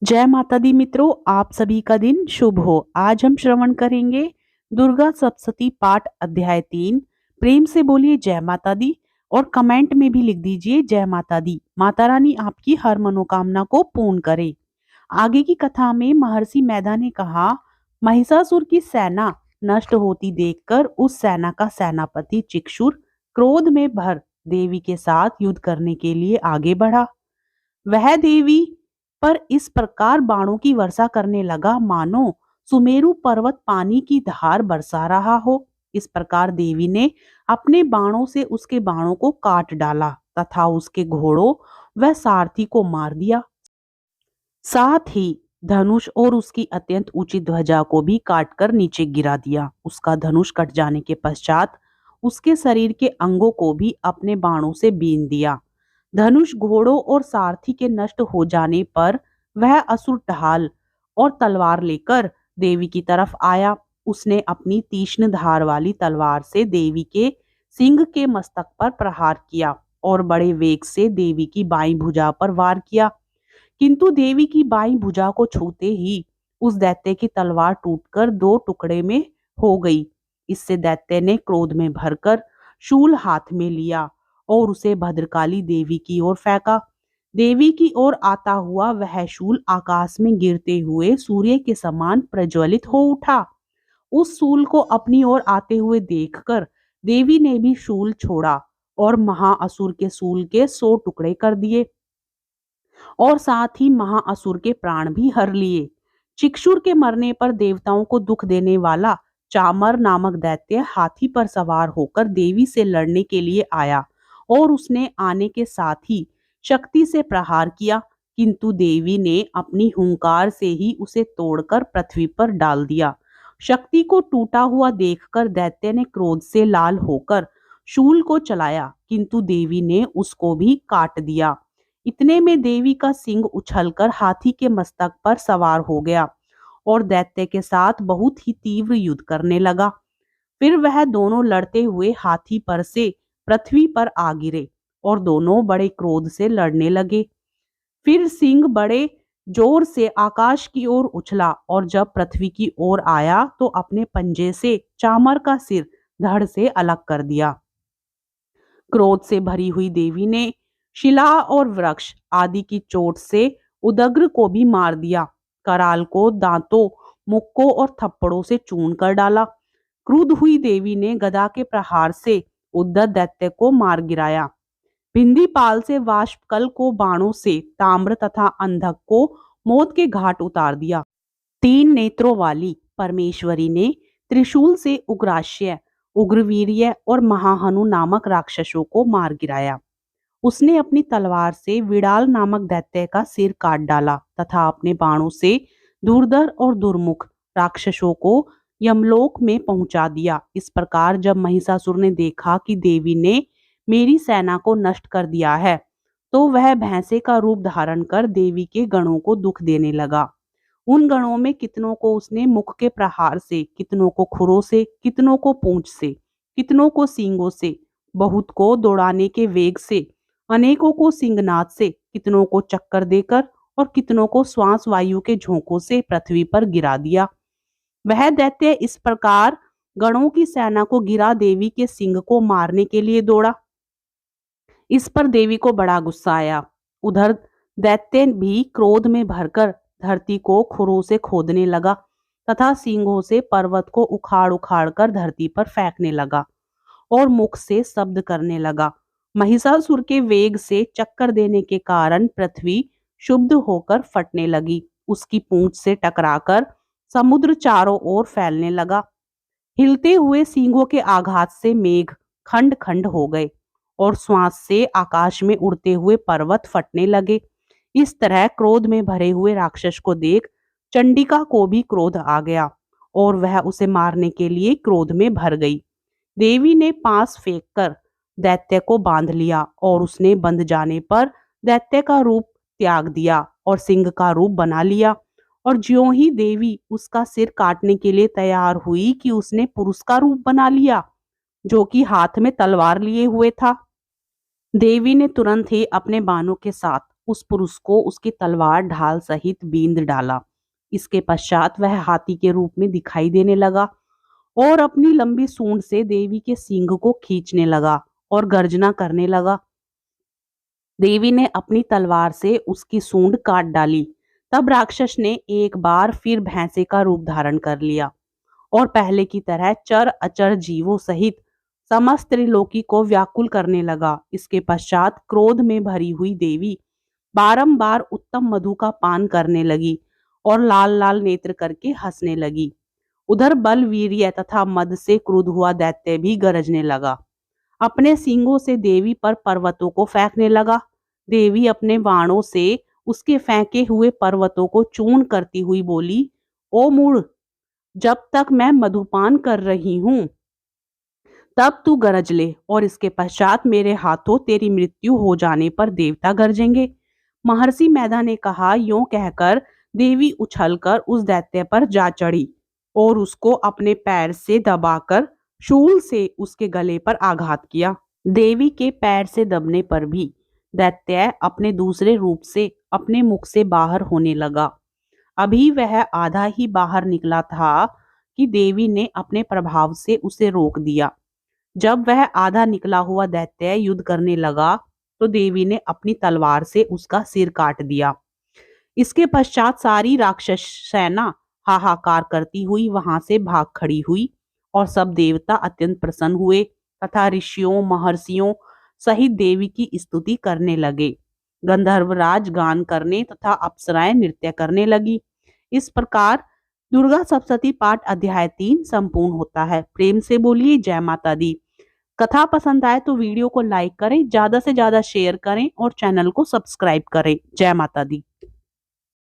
जय माता दी मित्रों, आप सभी का दिन शुभ हो। आज हम श्रवण करेंगे दुर्गा सप्तशती पाठ अध्याय 3। प्रेम से बोलिए जय माता दी और कमेंट में भी लिख दीजिए जय माता दी। माता रानी आपकी हर मनोकामना को पूर्ण करे। आगे की कथा में महर्षि मैदा ने कहा, महिषासुर की सेना नष्ट होती देखकर उस सेना का सेनापति चिक्षुर क्रोध में भर देवी के साथ युद्ध करने के लिए आगे बढ़ा। वह देवी पर इस प्रकार बाणों की वर्षा करने लगा मानो सुमेरु पर्वत पानी की धार बरसा रहा हो। इस प्रकार देवी ने अपने बाणों से उसके बाणों को काट डाला तथा उसके घोड़ों व सारथी को मार दिया। साथ ही धनुष और उसकी अत्यंत ऊंची ध्वजा को भी काटकर नीचे गिरा दिया। उसका धनुष कट जाने के पश्चात उसके शरीर के अंगों को भी अपने बाणों से बीन दिया। धनुष, घोड़ों और सारथी के नष्ट हो जाने पर वह असुर ढाल और तलवार लेकर देवी की तरफ आया। उसने अपनी तीक्ष्ण धार वाली तलवार से देवी के सिंह के मस्तक पर प्रहार किया और बड़े वेग से देवी की बाईं भुजा पर वार किया। किंतु देवी की बाईं भुजा को छूते ही उस दैत्य की तलवार टूटकर दो टुकड़े में हो गई। इससे दैत्य ने क्रोध में भरकर शूल हाथ में लिया और उसे भद्रकाली देवी की ओर फेंका। देवी की ओर आता हुआ वह शूल आकाश में गिरते हुए सूर्य के समान प्रज्वलित हो उठा। उस शूल को अपनी ओर आते हुए देखकर देवी ने भी शूल छोड़ा और महाअसुर के शूल के 100 टुकड़े कर दिए और साथ ही महाअसुर के प्राण भी हर लिए। चिक्षुर के मरने पर देवताओं को दुख देने वाला चामर नामक दैत्य हाथी पर सवार होकर देवी से लड़ने के लिए आया और उसने आने के साथ ही शक्ति से प्रहार किया, किंतु देवी ने अपनी हुंकार से ही उसे तोड़कर पृथ्वी पर डाल दिया। शक्ति को टूटा हुआ देखकर दैत्य ने क्रोध से लाल होकर शूल को चलाया, किंतु देवी ने उसको भी काट दिया। इतने में देवी का सिंह उछलकर हाथी के मस्तक पर सवार हो गया और दैत्य के साथ बहुत ही तीव्र युद्ध करने लगा। फिर वह दोनों लड़ते हुए हाथी पर से पृथ्वी पर आ गिरे और दोनों बड़े क्रोध से लड़ने लगे। फिर सिंह बड़े जोर से आकाश की ओर उछला और जब पृथ्वी की ओर आया तो अपने पंजे से चामर का सिर धड़ से अलग कर दिया। क्रोध से भरी हुई देवी ने शिला और वृक्ष आदि की चोट से उदग्र को भी मार दिया। कराल को दांतों, मुक्कों और थप्पड़ों से चून कर डाला। क्रुद्ध हुई देवी ने गदा के प्रहार से उद्धत दैत्य को मार गिराया। भिंदी पाल से वाष्पकल को बाणों से, ताम्र तथा अंधक को मौत के घाट उतार दिया। 3 नेत्रों वाली परमेश्वरी ने त्रिशूल से उग्राश्य, उग्रवीर्य और महाहनु नामक राक्षसों को मार गिराया। उसने अपनी तलवार से विडाल नामक दैत्य का सिर काट डाला तथा अपने बाणों से धुरधर और दुर्मुख राक्षसों को यमलोक में पहुंचा दिया। इस प्रकार जब महिषासुर ने देखा कि देवी ने मेरी सेना को नष्ट कर दिया है, तो वह भैंसे का रूप धारण कर देवी के गणों को दुख देने लगा। उन गणों में कितनों को उसने मुख के प्रहार से, कितनों को खुरों से, कितनों को पूंछ से, कितनों को सींगों से, बहुत को दौड़ाने के वेग से, अनेकों को सिंहनाद से, कितनों को चक्कर देकर और कितनों को श्वास वायु के झोंकों से पृथ्वी पर गिरा दिया। वह दैत्य इस प्रकार गणों की सेना को गिरा देवी के सिंह को मारने के लिए दौड़ा। इस पर देवी को बड़ा गुस्सा आया। उधर दैत्य भी क्रोध में भरकर धरती को खुरों से खोदने लगा तथा सींगों से पर्वत को उखाड़ उखाड़ कर धरती पर फेंकने लगा और मुख से शब्द करने लगा। महिषासुर के वेग से चक्कर देने के कारण पृथ्वी क्षुब्ध होकर फटने लगी। उसकी पूंछ से टकराकर समुद्र चारों ओर फैलने लगा। हिलते हुए सींगों के आघात से मेघ खंड खंड हो गए और श्वास से आकाश में उड़ते हुए पर्वत फटने लगे। इस तरह क्रोध में भरे हुए राक्षस को देख चंडिका को भी क्रोध आ गया और वह उसे मारने के लिए क्रोध में भर गई। देवी ने पास फेंककर दैत्य को बांध लिया और उसने बंध जाने पर दैत्य का रूप त्याग दिया और सिंह का रूप बना लिया। और ज्यों ही देवी उसका सिर काटने के लिए तैयार हुई कि उसने पुरुष का रूप बना लिया, जो कि हाथ में तलवार लिए हुए था। देवी ने तुरंत ही अपने बाणों के साथ उस पुरुष को उसकी तलवार ढाल सहित बींद डाला। इसके पश्चात वह हाथी के रूप में दिखाई देने लगा और अपनी लंबी सूंड से देवी के सींग को खींचने लगा और गर्जना करने लगा। देवी ने अपनी तलवार से उसकी सूंड काट डाली। तब राक्षस ने एक बार फिर भैंसे का रूप धारण कर लिया और पहले की तरह चर अचर जीवों सहित समस्त त्रिलोकी को व्याकुल करने लगा। इसके पश्चात क्रोध में भरी हुई देवी बारंबार उत्तम मधु का पान करने लगी और लाल लाल नेत्र करके हंसने लगी। उधर बल वीर्य तथा मद से क्रुद्ध हुआ दैत्य भी गरजने लगा। अपने सींगों से देवी पर पर्वतों को फेंकने लगा। देवी अपने बाणों से उसके फेंके हुए पर्वतों को चूर्ण करती हुई बोली, ओ मूढ़, जब तक मैं मधुपान कर रही हूं तब तू गरज ले और इसके पश्चात मेरे हाथों तेरी मृत्यु हो जाने पर देवता गरजेंगे। महर्षि मैदा ने कहा। यूं कहकर देवी उछलकर उस दैत्य पर जा चढ़ी और उसको अपने पैर से दबाकर शूल से उसके गले पर आघात किया। देवी के पैर से दबने पर भी दैत्य अपने दूसरे रूप से अपने मुख से बाहर होने लगा। अभी वह आधा ही बाहर निकला था कि देवी ने अपने प्रभाव से उसे रोक दिया। जब वह आधा निकला हुआ दैत्य युद्ध करने लगा तो देवी ने अपनी तलवार से उसका सिर काट दिया। इसके पश्चात सारी राक्षस सेना हाहाकार करती हुई वहां से भाग खड़ी हुई और सब देवता अत्यंत प्रसन्न हुए तथा ऋषियों महर्षियों सहित देवी की स्तुति करने लगे। गंधर्वराज गान करने तथा अप्सराएं नृत्य करने लगी। इस प्रकार दुर्गा सप्तशती पाठ अध्याय 3 संपूर्ण होता है। प्रेम से बोलिए जय माता दी। कथा पसंद आए तो वीडियो को लाइक करें, ज्यादा से ज्यादा शेयर करें और चैनल को सब्सक्राइब करें। जय माता दी।